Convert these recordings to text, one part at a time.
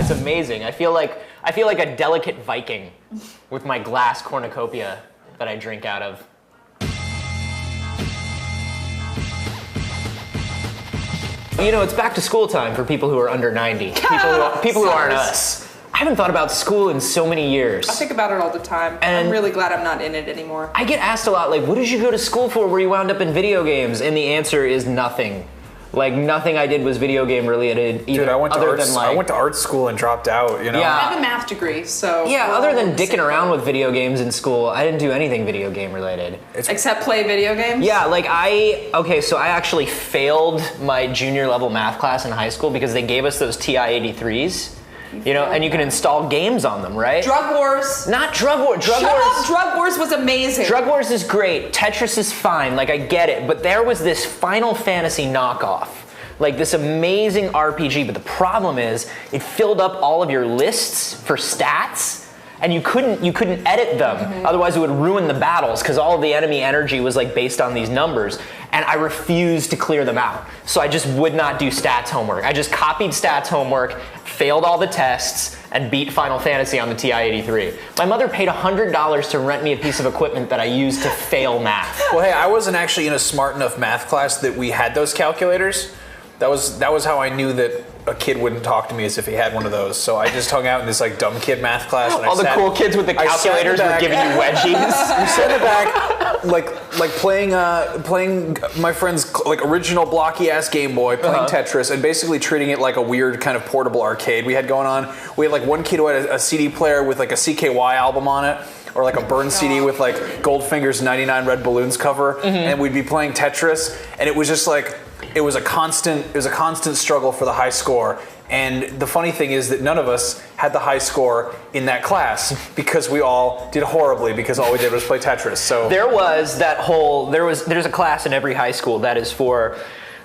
It's amazing. I feel like a delicate Viking with my glass cornucopia that I drink out of. You know, it's back to school time for people who are under 90. People who aren't us. I haven't thought about school in so many years. I think about it all the time. And I'm really glad I'm not in it anymore. I get asked a lot, like, what did you go to school for where you wound up in video games? And the answer is nothing. Like, nothing I did was video game related. Dude, I went to art school and dropped out, you know? Yeah. I have a math degree, so... Yeah, other than dicking around with video games in school, I didn't do anything video game related. Except play video games? Yeah, like so I actually failed my junior level math class in high school because they gave us those TI-83s. You know, and you can install games on them, right? Drug Wars. Not Drug Wars. Shut up, Drug Wars was amazing. Drug Wars is great. Tetris is fine. Like, I get it. But there was this Final Fantasy knockoff. Like, this amazing RPG. But the problem is, it filled up all of your lists for stats. And you couldn't edit them. Otherwise, it would ruin the battles because all of the enemy energy was like based on these numbers. And I refused to clear them out. So I just would not do stats homework. I just copied stats homework, failed all the tests, and beat Final Fantasy on the TI-83. My mother paid $100 to rent me a piece of equipment that I used to fail math. Well, hey, I wasn't actually in a smart enough math class that we had those calculators. That was how I knew that a kid wouldn't talk to me as if he had one of those. So I just hung out in this like dumb kid math class. And all the cool kids with the calculators were giving you wedgies. We sat in the back, like playing my friend's like original blocky ass Game Boy, playing Tetris, and basically treating it like a weird kind of portable arcade we had going on. We had like one kid who had a CD player with like a CKY album on it. Or like a Burn CD with like Goldfinger's 99 Red Balloons cover, and we'd be playing Tetris, and it was just like it was a constant struggle for the high score. And the funny thing is that none of us had the high score in that class because we all did horribly because all we did was play Tetris. So there's a class in every high school that is for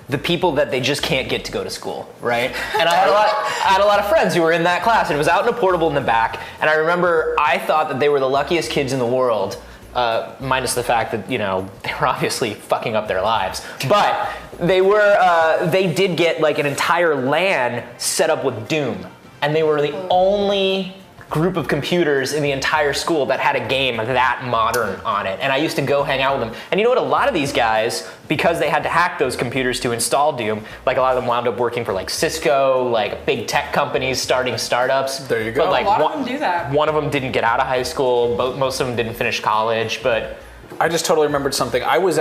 the people that they just can't get to go to school, right? And I had a lot of friends who were in that class, and it was out in a portable in the back. And I remember I thought that they were the luckiest kids in the world, minus the fact that, you know, they were obviously fucking up their lives. But they did get like an entire LAN set up with Doom, and they were the only group of computers in the entire school that had a game that modern on it. And I used to go hang out with them. And you know what? A lot of these guys, because they had to hack those computers to install Doom, like a lot of them wound up working for like Cisco, like big tech companies, starting startups. There you go. But like a lot of them do that. One of them didn't get out of high school. Most of them didn't finish college, but... I just totally remembered something. I was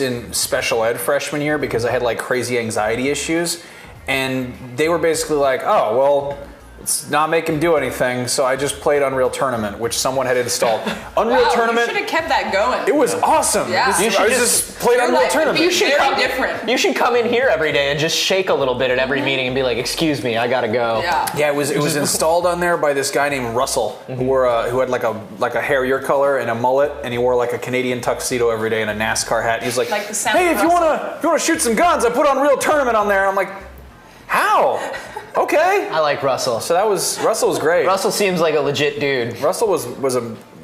in special ed freshman year because I had like crazy anxiety issues. And they were basically like, oh, well... It's not make him do anything, so I just played Unreal Tournament, which someone had installed. Unreal Tournament. You should have kept that going. It was awesome. Yeah. I just played Unreal Tournament. You should come different. You should come in here every day and just shake a little bit at every meeting and be like, "Excuse me, I gotta go." Yeah. It was installed on there by this guy named Russell, who had like a hair your color and a mullet, and he wore like a Canadian tuxedo every day and a NASCAR hat. And he's like "Hey, if you wanna shoot some guns, I put Unreal Tournament on there." I'm like, "How?" Okay. I like Russell. So Russell was great. Russell seems like a legit dude. Russell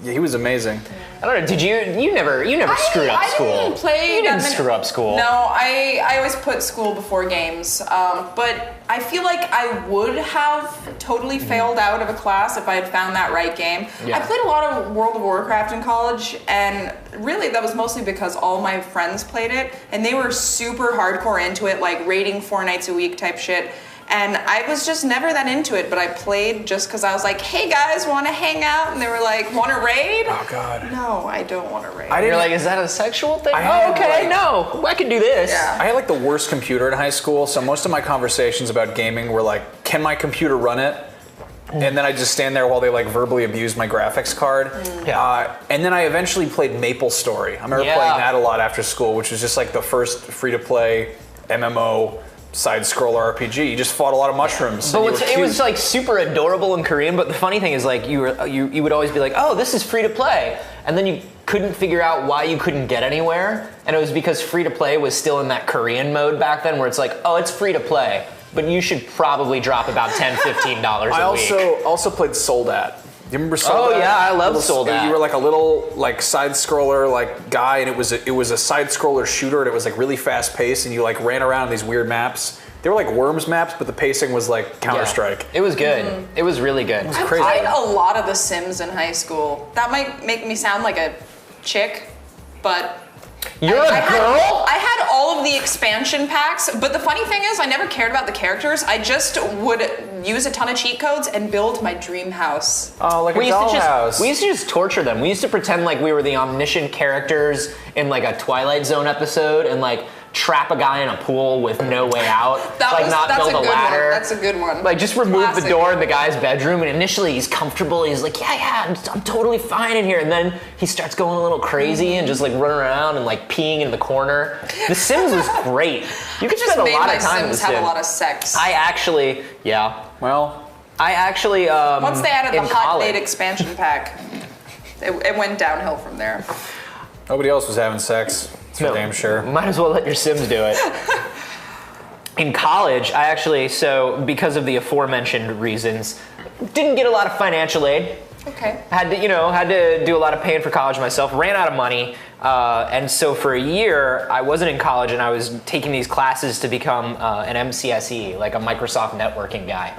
he was amazing. I don't know. Did you never screwed up school? I didn't play. You didn't screw up school. No, I always put school before games. But I feel like I would have totally failed out of a class if I had found that right game. Yeah. I played a lot of World of Warcraft in college, and really that was mostly because all my friends played it, and they were super hardcore into it, like raiding 4 nights a week type shit. And I was just never that into it, but I played just because I was like, hey guys, want to hang out? And they were like, want to raid? Oh, God. No, I don't want to raid. You're like, is that a sexual thing? Oh, okay, no, I can do this. Yeah. I had like the worst computer in high school, so most of my conversations about gaming were like, can my computer run it? And then I just stand there while they like verbally abuse my graphics card. And then I eventually played MapleStory. I remember playing that a lot after school, which was just like the first free-to-play MMO side-scroller RPG. You just fought a lot of mushrooms. But it was like super adorable in Korean. But the funny thing is, like you would always be like, "Oh, this is free to play," and then you couldn't figure out why you couldn't get anywhere, and it was because free to play was still in that Korean mode back then, where it's like, "Oh, it's free to play, but you should probably drop about $10-15 a week." I also played Soldat. Do you remember Soldat? Oh yeah, I love Soldat. You were like a little like side scroller like guy, and it was a side scroller shooter, and it was like really fast paced, and you like ran around these weird maps. They were like Worms maps, but the pacing was like Counter-Strike. It was good. It was really good. I crazy. played a lot of The Sims in high school. That might make me sound like a chick, but You're a girl? I had all of the expansion packs, but the funny thing is I never cared about the characters. I just would use a ton of cheat codes and build my dream house. Oh, like a We used dollhouse. we used to just torture them. We used to pretend like we were the omniscient characters in like a Twilight Zone episode and like trap a guy in a pool with no way out. Not that's build a a good ladder. one. That's a good one. Like just remove Classic. the door in the guy's bedroom, and initially he's comfortable. He's like, yeah, I'm totally fine in here. And then he starts going a little crazy and just like running around and like peeing in the corner. The Sims was great. You could just spend a made lot my of time with Sims The have Sims. a lot of sex. Well, I actually Once they added the in hot college- date expansion pack, it went downhill from there. nobody else was having sex. That's for damn sure. Might as well let your Sims do it. In college, I actually, so because of the aforementioned reasons, didn't get a lot of financial aid. Okay. Had to do a lot of paying for college myself. Ran out of money, and so for a year I wasn't in college, and I was taking these classes to become an MCSE, like a Microsoft networking guy.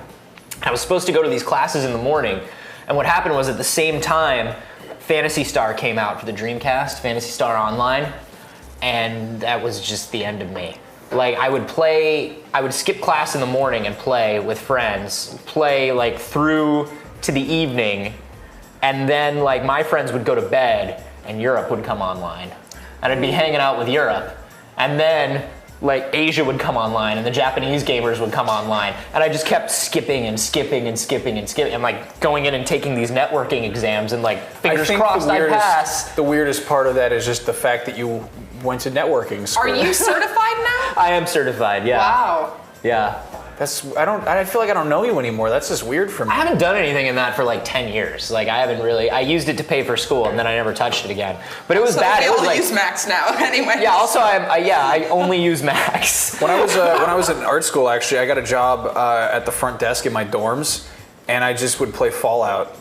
I was supposed to go to these classes in the morning, and what happened was at the same time, Phantasy Star came out for the Dreamcast, Phantasy Star Online, and that was just the end of me. Like I would skip class in the morning and play with friends, play like through to the evening, and then like my friends would go to bed and Europe would come online. And I'd be hanging out with Europe. And then like Asia would come online and the Japanese gamers would come online. And I just kept skipping and skipping and skipping and skipping and like going in and taking these networking exams and like fingers crossed I pass. The weirdest part of that is just the fact that you went to networking school. Are you certified now? I am certified, yeah. Wow. Yeah. I feel like I don't know you anymore. That's just weird for me. I haven't done anything in that for like 10 years. Like I used it to pay for school and then I never touched it again. But it was So bad. they It was all like, use Max now anyway. yeah, also I only use Macs. When I was in art school, actually, I got a job at the front desk in my dorms, and I just would play Fallout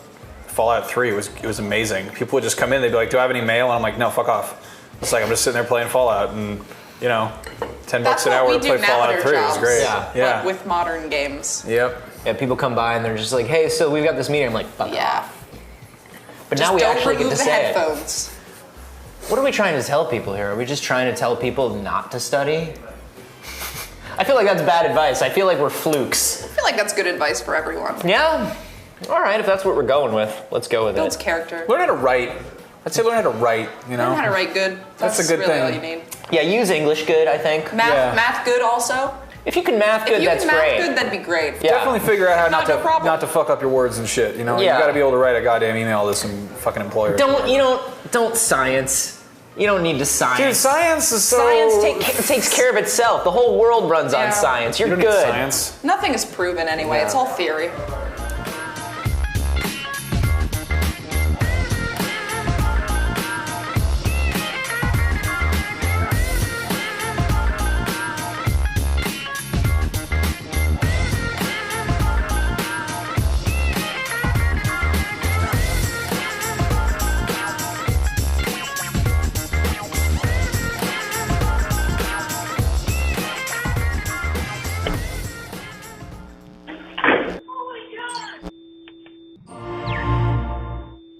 3. It was amazing. People would just come in, they'd be like, "Do I have any mail?" And I'm like, "No, fuck off." It's like I'm just sitting there playing Fallout, and $10 That's an what hour we to do play now Fallout at our 3. It was jobs. great. Yeah. But with modern games. Yep. Yeah, people come by and they're just like, "Hey, so we've got this meeting." I'm like, "Fuck Yeah. off." But Just now we don't actually get remove to the say it. headphones. What are we trying to tell people here? Are we just trying to tell people not to study? I feel like that's bad advice. I feel like we're flukes. I feel like that's good advice for everyone. Yeah. All right, if that's what we're going with, let's go with Builds it. character. Learn how to write. I'd say learn how to write. Learn how to write good. That's a good really thing. all you need. Yeah, use English good, I think. Math good also. If you can math good, If you that's can math great. good, that'd be great. Yeah. Definitely figure out how Not no problem. not to fuck up your words and shit. You Yeah. you got to be able to write a goddamn email to some fucking employer. Don't science. You don't need to science. Dude, science is so. Science takes care of itself. The whole world runs Yeah. on science. You're You don't need good. science. Nothing is proven anyway. Yeah. It's all theory.